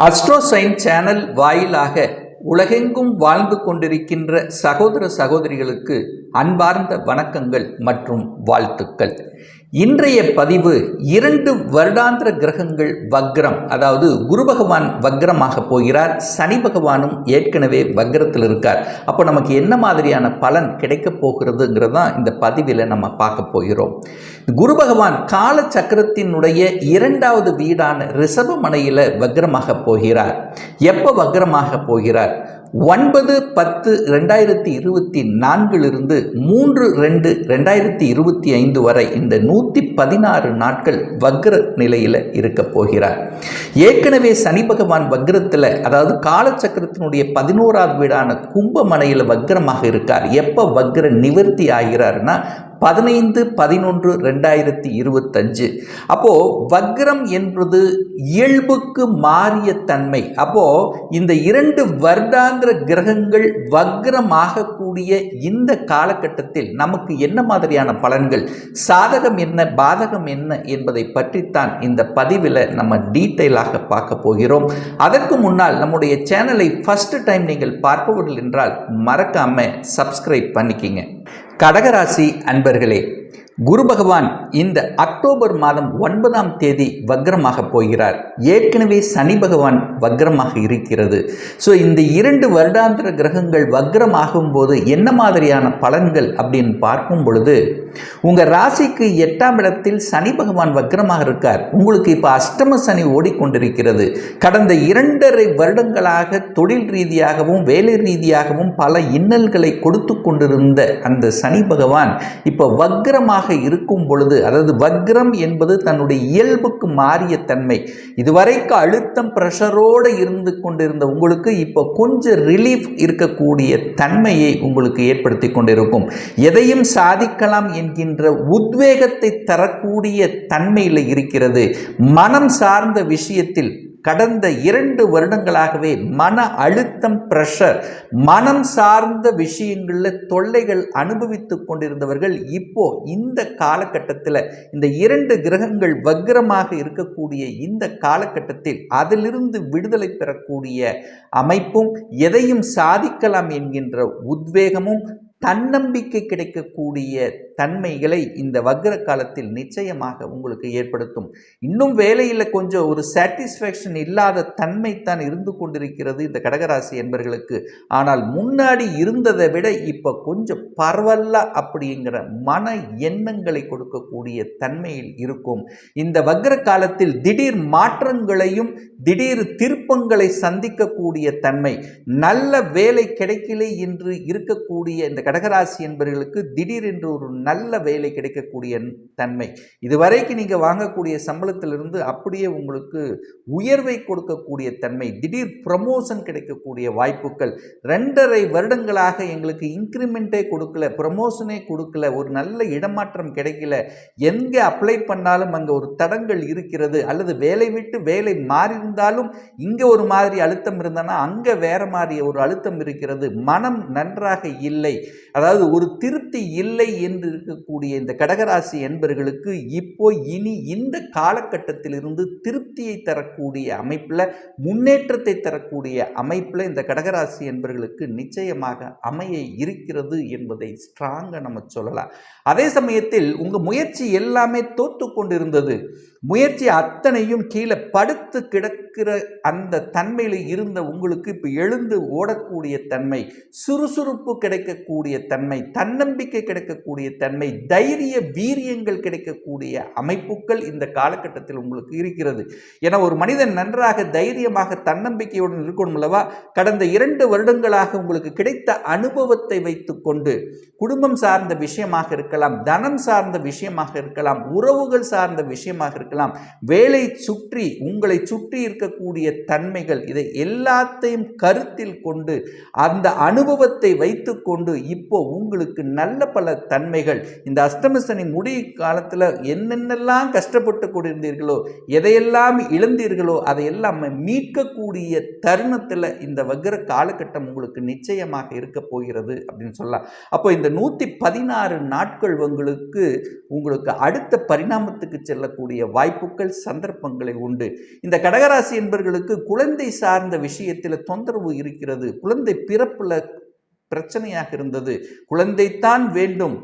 அஸ்ட்ரோசைன் channel வாயிலாக உலகெங்கும் வாழ்ந்து கொண்டிருக்கின்ற சகோதர சகோதரிகளுக்கு அன்பார்ந்த வணக்கங்கள் மற்றும் வாழ்த்துக்கள். இன்றைய பதிவு 2 வருடாந்திர கிரகங்கள் வக்ரம், அதாவது குரு பகவான் வக்ரமாக போகிறார், சனி பகவானும் ஏற்கனவே வக்ரத்தில் இருக்கார். அப்போ நமக்கு என்ன மாதிரியான பலன் கிடைக்க போகிறதுங்கிறதான் இந்த பதிவில் நம்ம பார்க்க போகிறோம். குரு பகவான் கால சக்கரத்தினுடைய 2வது வீடான ரிஷபமனையில் வக்ரமாக போகிறார். எப்போ வக்ரமாக போகிறார்? 9/10/2024 3/2/2025 வரை இந்த 116 நாட்கள் வக்ர நிலையில் இருக்க போகிறார். ஏற்கனவே சனி பகவான் வக்ரத்தில், அதாவது காலச்சக்கரத்தினுடைய 11வது வீடான கும்பமனையில் வக்ரமாக இருக்கார். எப்போ வக்ர நிவர்த்தி ஆகிறார்னா 15/11/2025. அப்போ வக்ரம் என்பது இயல்புக்கு மாறிய தன்மை. அப்போ இந்த 2 வருடாந்திர கிரகங்கள் வக்ரமாகக்கூடிய இந்த காலகட்டத்தில் நமக்கு என்ன மாதிரியான பலன்கள், சாதகம் என்ன, பாதகம் என்ன என்பதை பற்றித்தான் இந்த பதிவில் நம்ம டீட்டெயிலாக பார்க்க போகிறோம். அதற்கு முன்னால் நம்முடைய சேனலை ஃபர்ஸ்ட் டைம் நீங்கள் பார்ப்பவர்கள் என்றால் மறக்காம சப்ஸ்கிரைப் பண்ணிக்கிங்க. கடகராசி அன்பர்களே, குரு பகவான் இந்த அக்டோபர் மாதம் 9ஆம் தேதி வக்ரமாக போகிறார். ஏற்கனவே சனி பகவான் வக்ரமாக இருக்கிறது. ஸோ இந்த 2 வருடாந்திர கிரகங்கள் வக்ரமாகும் போது என்ன மாதிரியான பலன்கள் அப்படின்னு பார்க்கும் பொழுது, உங்கள் ராசிக்கு 8ஆம் இடத்தில் சனி பகவான் வக்ரமாக இருக்கார். உங்களுக்கு இப்போ அஷ்டம சனி ஓடிக்கொண்டிருக்கிறது. கடந்த 2.5 வருடங்களாக தொழில் ரீதியாகவும் வேலை ரீதியாகவும் பல இன்னல்களை கொடுத்து கொண்டிருந்த அந்த சனி பகவான் இப்போ வக்ரமாக இருக்கும் பொழுது, அதாவது வக்ரம் என்பது தன்னுடைய இயல்புக்கு மாறிய தன்மை. இதுவரைக்கும் அழுத்தம் பிரஷரோடு இருந்து கொண்டிருந்த உங்களுக்கு இப்போ கொஞ்சம் ரிலீஃப் இருக்கக்கூடிய தன்மையை உங்களுக்கு ஏற்படுத்தி கொண்டிருக்கும். எதையும் சாதிக்கலாம் என்கின்ற உத்வேகத்தை தரக்கூடிய தன்மையில் இருக்கிறது. மனம் சார்ந்த விஷயத்தில் கடந்த 2 வருடங்களாகவே மன அழுத்தம், பிரஷர், மனம் சார்ந்த விஷயங்களில் தொல்லைகள் அனுபவித்து கொண்டிருந்தவர்கள் இப்போ இந்த காலகட்டத்தில், இந்த 2 கிரகங்கள் வக்ரமாக இருக்கக்கூடிய இந்த காலகட்டத்தில் அதிலிருந்து விடுதலை பெறக்கூடிய அமைப்பும், எதையும் சாதிக்கலாம் என்கின்ற உத்வேகமும், தன்னம்பிக்கை கிடைக்கக்கூடிய தன்மைகளை இந்த வக்ர காலத்தில் நிச்சயமாக உங்களுக்கு ஏற்படுத்தும். இன்னும் வேலையில் கொஞ்சம் ஒரு சாட்டிஸ்ஃபேக்ஷன் இல்லாத தன்மை தான் இருந்து கொண்டிருக்கிறது இந்த கடகராசி என்பவர்களுக்கு. ஆனால் முன்னாடி இருந்ததை விட இப்போ கொஞ்சம் பரவல்ல அப்படிங்கிற மன எண்ணங்களை கொடுக்கக்கூடிய தன்மையில் இருக்கும். இந்த வக்ர காலத்தில் திடீர் மாற்றங்களையும் திடீர் திருப்பங்களை சந்திக்கக்கூடிய தன்மை, நல்ல வேலை கிடைக்கலை என்று இருக்கக்கூடிய இந்த கடகராசி என்பவர்களுக்கு திடீரென்று ஒரு நல்ல வேலை கிடைக்கக்கூடிய தன்மை, இதுவரைக்கும் நீங்கள் வாங்கக்கூடிய சம்பளத்திலிருந்து அப்படியே உங்களுக்கு உயர்வை கொடுக்கக்கூடிய தன்மை, திடீர் ப்ரமோஷன் கிடைக்கக்கூடிய வாய்ப்புகள். 2.5 வருடங்களாக எங்களுக்கு இன்க்ரிமெண்ட்டே கொடுக்கல, ப்ரமோஷனே கொடுக்கல, ஒரு நல்ல இடமாற்றம் கிடைக்கல, எங்கே அப்ளை பண்ணாலும் அங்கே ஒரு தடங்கள் இருக்கிறது, அல்லது வேலை விட்டு வேலை மாறியிருந்தாலும் இங்கே ஒரு மாதிரி அழுத்தம் இருந்தனா அங்கே வேற மாதிரி ஒரு அழுத்தம் இருக்கிறது, மனம் நன்றாக இல்லை, அதாவது ஒரு திருப்தி இல்லை என்று இருக்கக்கூடிய இந்த கடகராசி என்பவர்களுக்கு இப்போ இனி இந்த காலகட்டத்திலிருந்து திருப்தியை தரக்கூடிய அமைப்பில், முன்னேற்றத்தை தரக்கூடிய அமைப்பில் இந்த கடகராசி என்பவர்களுக்கு நிச்சயமாக அமைய இருக்கிறது என்பதை ஸ்ட்ராங்காக நம்ம சொல்லலாம். அதே சமயத்தில் உங்கள் முயற்சி எல்லாமே தோற்று கொண்டிருந்தது, முயற்சி அத்தனையும் கீழே படுத்து கிடக்கிற அந்த தன்மையில் இருந்த உங்களுக்கு இப்போ எழுந்து ஓடக்கூடிய தன்மை, சுறுசுறுப்பு கிடைக்கக்கூடிய தன்மை, தன்னம்பிக்கை கிடைக்கக்கூடிய தன்மை, தைரிய வீரியங்கள் கிடைக்கக்கூடிய அமைப்புகள் இந்த காலகட்டத்தில் உங்களுக்கு இருக்கிறது. என ஒரு மனிதன் நன்றாக தைரியமாக தன்னம்பிக்கையுடன் இருக்கணும் அல்லவா? கடந்த 2 வருடங்களாக உங்களுக்கு கிடைத்த அனுபவத்தை வைத்துக்கொண்டு குடும்பம் சார்ந்த விஷயமாக இருக்கலாம், தனம் சார்ந்த விஷயமாக இருக்கலாம், உறவுகள் சார்ந்த விஷயமாக இருக்கலாம், வேலை சுற்றி உங்களை சுற்றி இருக்கக்கூடிய தன்மைகள், இதை எல்லாத்தையும் கருத்தில் கொண்டு அந்த அனுபவத்தை வைத்துக்கொண்டு இப்போ உங்களுக்கு நல்ல பல தன்மைகள், இந்த அஷ்டம சனி முடி காலத்தில் என்னென்னலாம் கஷ்டப்பட்டு கொண்டிருந்தீர்களோ, எதையெல்லாம் இழந்தீர்களோ அதையெல்லாம் மீட்கக்கூடிய தருணத்தில் இந்த வக்ர காலகட்டம் உங்களுக்கு நிச்சயமாக இருக்க போகிறது அப்படின்னு சொல்லலாம். அப்போ இந்த 116 நாட்கள் உங்களுக்கு அடுத்த பரிணாமத்துக்கு செல்லக்கூடிய வாய்ப்பு வாய்ப்புகள் சந்தர்ப்பங்களை உண்டு. இந்த கடகராசி என்பவர்களுக்கு குழந்தை சார்ந்த விஷயத்தில் தொந்தரவு இருக்கிறது. குழந்தை பிறப்புல பிரச்சனையாக இருந்தது. குழந்தைத்தான் வேண்டும்.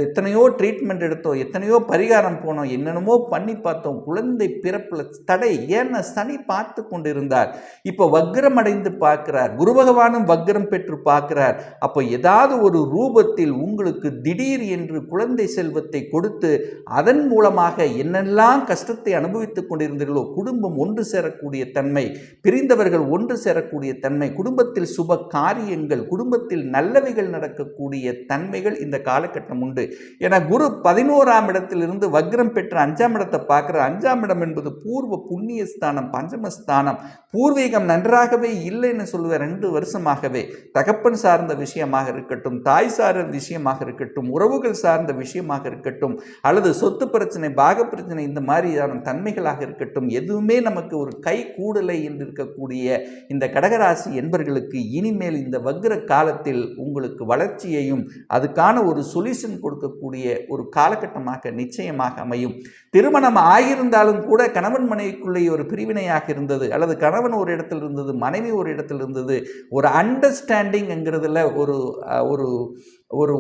எத்தனையோ ட்ரீட்மெண்ட் எடுத்தோம், எத்தனையோ பரிகாரம் போனோம், என்னென்னமோ பண்ணி பார்த்தோம், குழந்தை பிறப்புல தடை. ஏன்னா சனி பார்த்து கொண்டிருந்தார், இப்போ வக்ரம் அடைந்து பார்க்கிறார், குரு பகவானும் வக்ரம் பெற்று பார்க்கிறார். அப்போ ஏதாவது ஒரு ரூபத்தில் உங்களுக்கு திடீர் என்று குழந்தை செல்வத்தை கொடுத்து அதன் மூலமாக என்னெல்லாம் கஷ்டத்தை அனுபவித்துக் கொண்டிருந்தீர்களோ, குடும்பம் ஒன்று சேரக்கூடிய தன்மை, பிரிந்தவர்கள் ஒன்று சேரக்கூடிய தன்மை, குடும்பத்தில் சுப காரியங்கள், குடும்பத்தில் நல்லவைகள் நடக்கக்கூடிய தன்மைகள் இந்த காலகட்டம் உண்டு. என குரு 11ஆம் இடத்திலிருந்து வக்ரம் பெற்ற 5ஆம் இடத்தை பார்க்கிற. 5ஆம் இடம் என்பது பூர்வ புண்ணிய ஸ்தானம், பஞ்சமஸ்தானம். பூர்வீகம் நன்றாகவே இல்லைன்னு சொல்லுவேன். 2 வருஷமாகவே தகப்பன் சார்ந்த விஷயமாக இருக்கட்டும், தாய் சார்ந்த விஷயமாக இருக்கட்டும், உறவுகள் சார்ந்த விஷயமாக இருக்கட்டும், அல்லது சொத்து பிரச்சனை, பாக பிரச்சனை, இந்த மாதிரியான தன்மைகளாக இருக்கட்டும், எதுவுமே நமக்கு ஒரு கை கூடலை என்று இருக்கக்கூடிய இந்த கடகராசி என்பவர்களுக்கு இனிமேல் இந்த வக்ர காலத்தில் உங்களுக்கு வளர்ச்சியையும் அதுக்கான ஒரு சொல்யூஷன் கொடுக்கக்கூடிய ஒரு காலகட்டமாக நிச்சயமாக அமையும். திருமணம் ஆகியிருந்தாலும் கூட கணவன் மனைவிக்குள்ளே ஒரு பிரிவினையாக இருந்தது, அல்லது கணவன் ஒரு இடத்தில் இருந்தது, மனைவி ஒரு இடத்தில் இருந்தது, ஒரு அண்டர்ஸ்டாண்டிங்கிறதுல ஒரு ஒரு ஒரு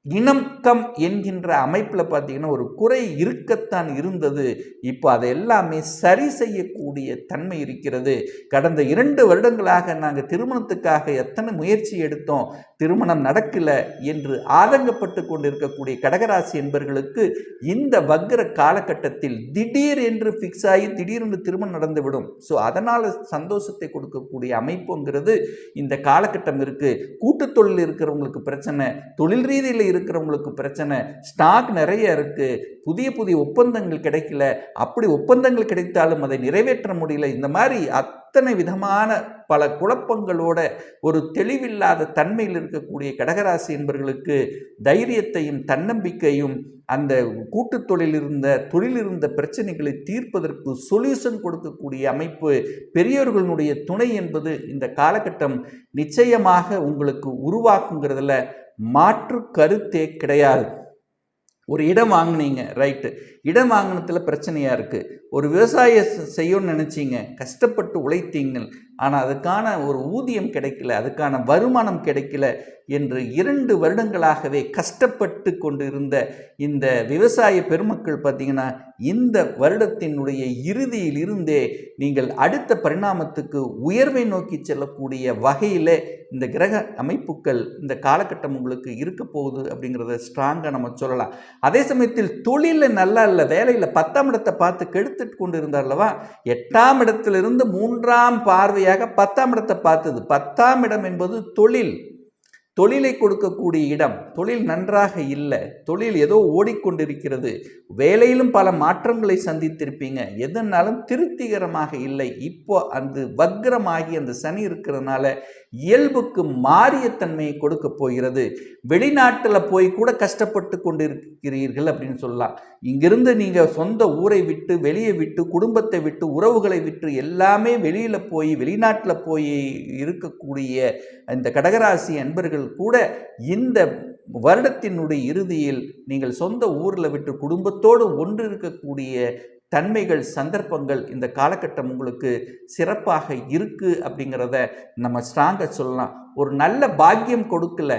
இணக்கம் என்கின்ற அமைப்பில் பார்த்தீங்கன்னா ஒரு குறை இருக்கத்தான் இருந்தது. இப்போ அதை எல்லாமே சரி செய்யக்கூடிய தன்மை இருக்கிறது. கடந்த 2 வருடங்களாக நாங்கள் திருமணத்துக்காக எத்தனை முயற்சி எடுத்தோம், திருமணம் நடக்கலை என்று ஆதங்கப்பட்டு கொண்டிருக்கக்கூடிய கடகராசி என்பவர்களுக்கு இந்த வக்ர காலகட்டத்தில் திடீர் என்று ஃபிக்ஸ் ஆகி திடீரென்று திருமணம் நடந்துவிடும். ஸோ அதனால் சந்தோஷத்தை கொடுக்கக்கூடிய அமைப்புங்கிறது இந்த காலகட்டம் இருக்குது. கூட்டு தொழில் இருக்கிறவங்களுக்கு பிரச்சனை, தொழில் ரீதியில் இருக்கிறவங்களுக்கு பிரச்சனை, ஸ்டாக் நிறைய இருக்கு, புதிய புதிய ஒப்பந்தங்கள் கிடைக்கல, அப்படி ஒப்பந்தங்கள் கிடைத்தாலும் அதை நிறைவேற்ற முடியல, இந்த மாதிரி அத்தனை விதமான பல குழப்பங்களோட ஒரு தெளிவில்லாத தன்மையில் இருக்கக்கூடிய கடகராசி என்பவர்களுக்கு தைரியத்தையும் தன்னம்பிக்கையும் அந்த கூட்டு தொழில் இருந்த பிரச்சனைகளை தீர்ப்பதற்கு சொல்யூஷன் கொடுக்கக்கூடிய அமைப்பு, பெரியவர்களுடைய துணை என்பது இந்த காலகட்டம் நிச்சயமாக உங்களுக்கு உருவாக்குங்கிறதுல மாற்று கருத்தே கிடையாது. ஒரு இடம் வாங்கினீங்க, ரைட்டு, இடம் வாங்கினத்தில் பிரச்சனையாக இருக்குது. ஒரு விவசாயம் செய்யணும்னு நினச்சிங்க, கஷ்டப்பட்டு உழைத்தீங்க, ஆனால் அதுக்கான ஒரு ஊதியம் கிடைக்கல, அதுக்கான வருமானம் கிடைக்கல என்று 2 வருடங்களாகவே கஷ்டப்பட்டு கொண்டு இருந்த இந்த விவசாய பெருமக்கள் பார்த்தீங்கன்னா இந்த வருடத்தினுடைய இறுதியில் இருந்தே நீங்கள் அடுத்த பரிணாமத்துக்கு உயர்வை நோக்கி செல்லக்கூடிய வகையில் இந்த கிரக அமைப்புகள் இந்த காலகட்டம் உங்களுக்கு இருக்க போகுது அப்படிங்கிறத ஸ்ட்ராங்காக நம்ம சொல்லலாம். அதே சமயத்தில் தொழிலில் நல்லா இல்லை, வேலையில் 10ஆம் இடத்தை பார்த்து கெடுத்துட்டு கொண்டு இருந்தார் அல்லவா, 8ஆம் இடத்திலிருந்து 3ஆம் பார்வையாக 10ஆம் இடத்தை பார்த்தது. 10ஆம் இடம் என்பது தொழிலை கொடுக்கக்கூடிய இடம். தொழில் நன்றாக இல்லை, தொழில் ஏதோ ஓடிக்கொண்டிருக்கிறது, வேலையிலும் பல மாற்றங்களை சந்தித்திருப்பீங்க, எதனாலும் திருப்திகரமாக இல்லை. இப்போ அந்த வக்ரமாகி அந்த சனி இருக்கிறதுனால இயல்புக்கு மாறிய தன்மையை கொடுக்க போகிறது. வெளிநாட்டில் போய் கூட கஷ்டப்பட்டு கொண்டிருக்கிறீர்கள் அப்படின்னு சொல்லலாம். இங்கிருந்து நீங்கள் சொந்த ஊரை விட்டு, வெளியே விட்டு, குடும்பத்தை விட்டு, உறவுகளை விட்டு எல்லாமே வெளியில் போய் வெளிநாட்டில் போய் இருக்கக்கூடிய இந்த கடகராசி அன்பர்கள் கூட இந்த வருடத்தினுடைய இறுதியில் நீங்கள் சொந்த ஊரில் விட்டு குடும்பத்தோடு ஒன்று இருக்கக்கூடிய தன்மைகள், சந்தர்ப்பங்கள் இந்த காலகட்டம் உங்களுக்கு சிறப்பாக இருக்குது அப்படிங்கிறத நம்ம ஸ்ட்ராங்காக சொல்லலாம். ஒரு நல்ல பாக்கியம் கொடுக்கல,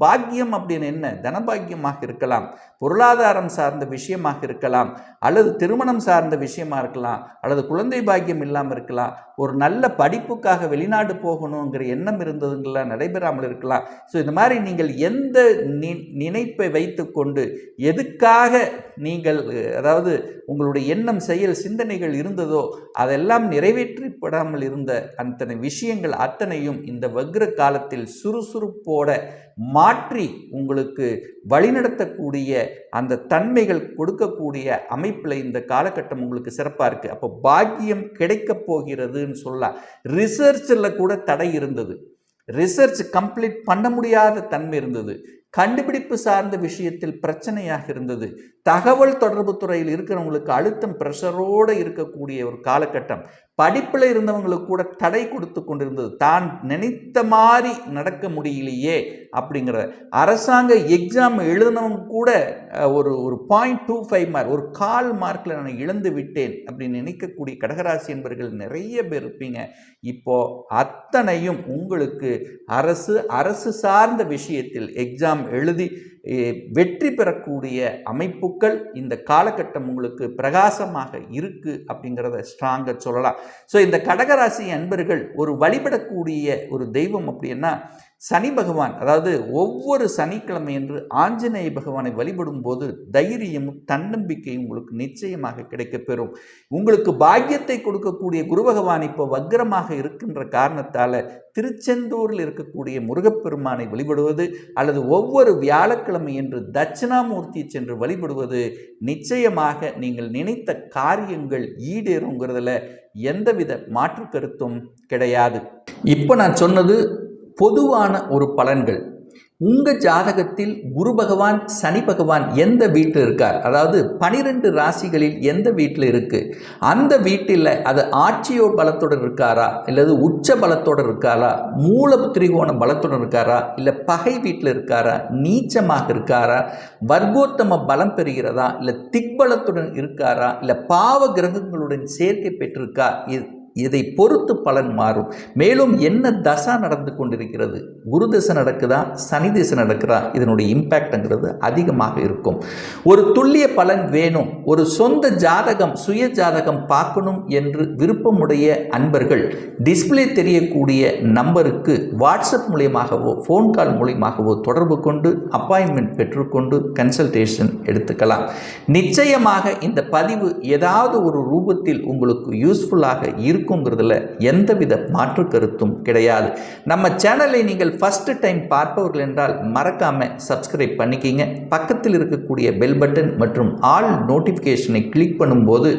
பாக்கியம் அப்படின்னு என்ன, தனபாக்கியமாக இருக்கலாம், பொருளாதாரம் சார்ந்த விஷயமாக இருக்கலாம், அல்லது திருமணம் சார்ந்த விஷயமா இருக்கலாம், அல்லது குழந்தை பாக்கியம் இல்லாமல் இருக்கலாம், ஒரு நல்ல படிப்புக்காக வெளிநாடு போகணுங்கிற எண்ணம் இருந்ததுங்களா நடைபெறாமல் இருக்கலாம். ஸோ இந்த மாதிரி நீங்கள் எந்த நினைப்பை வைத்து கொண்டு எதுக்காக நீங்கள் அதாவது உங்களுடைய எண்ணம், செயல், சிந்தனைகள் இருந்ததோ அதெல்லாம் நிறைவேற்றப்படாமல் இருந்த அத்தனை விஷயங்கள் அத்தனையும் இந்த வக்ர காலத்தில் சுறுசுறுப்போட மாற்றி உங்களுக்கு வழிநடத்தக்கூடிய அந்த தன்மைகள் கொடுக்கக்கூடிய அமைப்பில் இந்த காலகட்டம் உங்களுக்கு சிறப்பாக இருக்குது. அப்போ பாக்கியம் கிடைக்க போகிறதுன்னு சொல்லலாம். ரிசர்ச்சில் கூட தடை இருந்தது, ரிசர்ச் கம்ப்ளீட் பண்ண முடியாத தன்மை இருந்தது. கண்டுபிடிப்பு சார்ந்த விஷயத்தில் பிரச்சனையாக இருந்தது. தகவல் தொடர்பு துறையில் இருக்கிறவங்களுக்கு அழுத்தம் பிரஷரோடு இருக்கக்கூடிய ஒரு காலகட்டம். படிப்பில் இருந்தவங்களுக்கு கூட தடை கொடுத்து கொண்டிருந்தது. தான் நினைத்த மாதிரி நடக்க முடியலையே அப்படிங்கிற. அரசாங்க எக்ஸாம் எழுதினவங்க கூட ஒரு 0.25 மார்க், ஒரு 1/4 மார்க்கில் நான் இழந்து விட்டேன் அப்படின்னு நினைக்கக்கூடிய கடகராசி என்பவர்கள் நிறைய பேர் இருப்பீங்க. இப்போ அத்தனையும் உங்களுக்கு அரசு சார்ந்த விஷயத்தில் எக்ஸாம் எழுதி வெற்றி பெறக்கூடிய அமைப்புகள் இந்த காலகட்டம் உங்களுக்கு பிரகாசமாக இருக்கு அப்படிங்கிறத ஸ்ட்ராங்காக சொல்லலாம். ஸோ இந்த கடகராசி அன்பர்கள் ஒரு வழிபடக்கூடிய ஒரு தெய்வம் அப்படின்னா சனி பகவான். அதாவது ஒவ்வொரு சனிக்கிழமை என்று ஆஞ்சநேய பகவானை வழிபடும் போது தைரியமும் தன்னம்பிக்கையும் உங்களுக்கு நிச்சயமாக கிடைக்கப்பெறும். உங்களுக்கு பாக்கியத்தை கொடுக்கக்கூடிய குரு பகவான் இப்போ வக்ரமாக இருக்கின்ற காரணத்தால் திருச்செந்தூரில் இருக்கக்கூடிய முருகப்பெருமானை வழிபடுவது அல்லது ஒவ்வொரு வியாழக்கிழமை என்று தட்சிணாமூர்த்தி சென்று வழிபடுவது நிச்சயமாக நீங்கள் நினைத்த காரியங்கள் ஈடேறுங்கிறதுல எந்தவித மாற்று கருத்தும் கிடையாது. இப்போ நான் சொன்னது பொதுவான ஒரு பலன்கள். உங்கள் ஜாதகத்தில் குரு பகவான் சனி பகவான் எந்த வீட்டில் இருக்கார், அதாவது 12 ராசிகளில் எந்த வீட்டில் இருக்குது, அந்த வீட்டில் அது ஆட்சியோ பலத்துடன் இருக்காரா, இல்லது உச்ச பலத்தோடு இருக்காரா, மூல திரிகோண பலத்துடன் இருக்காரா, இல்லை பகை வீட்டில் இருக்காரா, நீச்சமாக இருக்காரா, வர்க்கோத்தம பலம் பெறுகிறதா, இல்லை திக்பலத்துடன் இருக்காரா, இல்லை பாவ கிரகங்களுடன் சேர்க்கை பெற்றிருக்கா, இதை பொறுத்து பலன் மாறும். மேலும் என்ன தசா நடந்து கொண்டிருக்கிறது, குரு தசை நடக்குதா சனி தசை நடக்குதா, இதனுடைய இம்பேக்ட்ங்கிறது அதிகமாக இருக்கும். ஒரு துல்லிய பலன் வேணும், ஒரு சொந்த ஜாதகம் சுய ஜாதகம் பார்க்கணும் என்று விருப்பமுடைய அன்பர்கள் டிஸ்பிளே தெரியக்கூடிய நம்பருக்கு வாட்ஸ்அப் மூலியமாகவோ ஃபோன் கால் மூலியமாகவோ தொடர்பு கொண்டு அப்பாயின்மெண்ட் பெற்றுக்கொண்டு கன்சல்டேஷன் எடுத்துக்கலாம். நிச்சயமாக இந்த பதிவு ஏதாவது ஒரு ரூபத்தில் உங்களுக்கு யூஸ்ஃபுல்லாக இருக்குங்கிறதுல எந்தவித மாற்று கருத்தும் கிடையாது. நம்ம சேனலை நீங்கள் ஃபர்ஸ்ட் டைம் பார்ப்பவர்கள் என்றால் மறக்காம சப்ஸ்கிரைப் பண்ணிக்கிங்க. பக்கத்தில் இருக்கக்கூடிய பெல் பட்டன் மற்றும் ஆல் நோட்டிஃபிகேஷனை கிளிக் பண்ணும்போது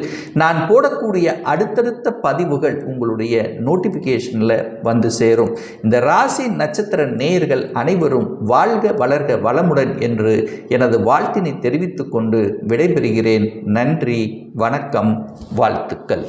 நான் போடக்கூடிய அடுத்தடுத்த பதிவுகள் உங்களுடைய நோட்டிஃபிகேஷனில் வந்து சேரும். இந்த ராசி நட்சத்திர நேயர்கள் அனைவரும் வாழ்க வளர்க வளமுடன் என்று எனது வாழ்த்தினை தெரிவித்துக் கொண்டு விடைபெறுகிறேன். நன்றி, வணக்கம், வாழ்த்துக்கள்.